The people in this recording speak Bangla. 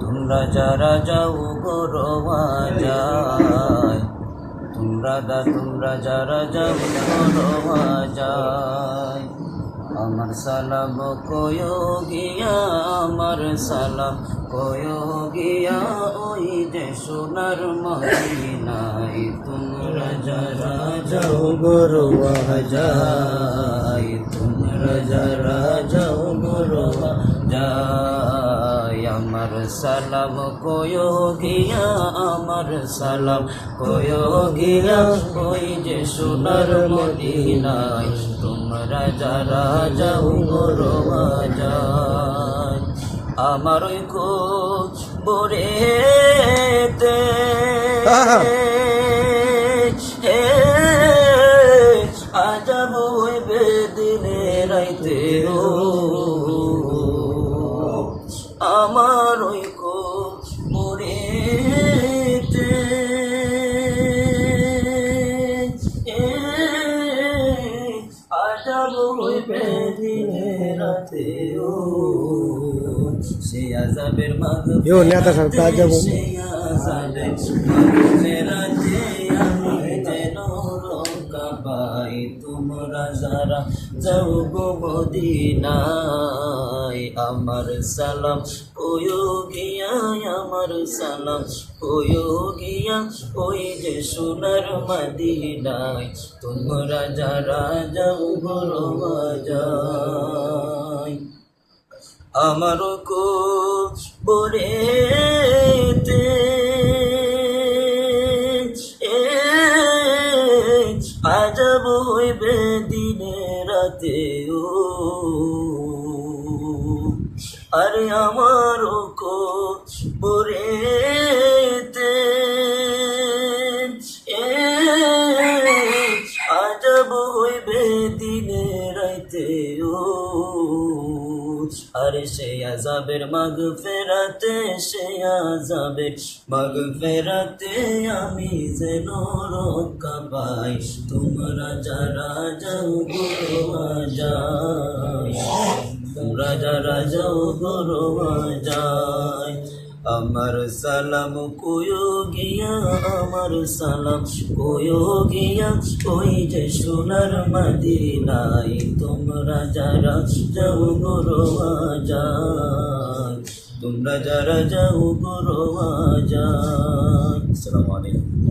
তোমরা যারা যাও গো রওয়া যায়, তোমরা যারা যাও গো রওয়া যায়। আমার সালাম কয়ো গিয়া, আমার সালাম কয়ো গিয়া, ওই যে সোনার মদিনায়। তোমরা যারা যাও গো রওয়া যায়, তোমরা যারা যাও গো রওয়া যায়। আমার সালাম কয়ো গিয়া, আমার সালাম কয়ো গিয়া, ওই যে সোনার মদিনায়। তোমরা যারা যাও গো রওয়া যায়। আমার ওই কবরেতে আজাব হইবে দিনে রাইতে, ও আমার ওই কবরেতে আজাব হইবে দিনে রাতে, ও সে আজাবের মাগফিরাতে, সে আজাবের মাগফিরাতে আমি যেন রক্ষা পাই। তোমরা যারা যাও গো মদিনায়, আমার সালাম কয়ো গিয়া, আমার সালাম কয়ো গিয়া, ওই যে সোনার মদিনায়। তোমরা যারা যাও গো রওয়া যায়। আমার কবরেতে আজাব হইবে দিনে রাতে, ও আরে আমার কবরেতে আজাব হইবে দিনে রাতে, ও আরে সে আজাবের মাগফিরাতে, সে আজাবের মাগফিরাতে আমি যেন রক্ষা পাই। তোমরা যারা যাও গো রওয়া যায়, তোমরা যারা যাও গো রওয়া যায়। আমার সালাম কয়ো গিয়া, আমার সালাম কয়ো গিয়া, ওই যে সোনার মদিনায়। তোমরা যারা যাও গো রওয়া যায়, তোমরা যারা যাও গো রওয়া যায়। আসসালামু আলাইকুম।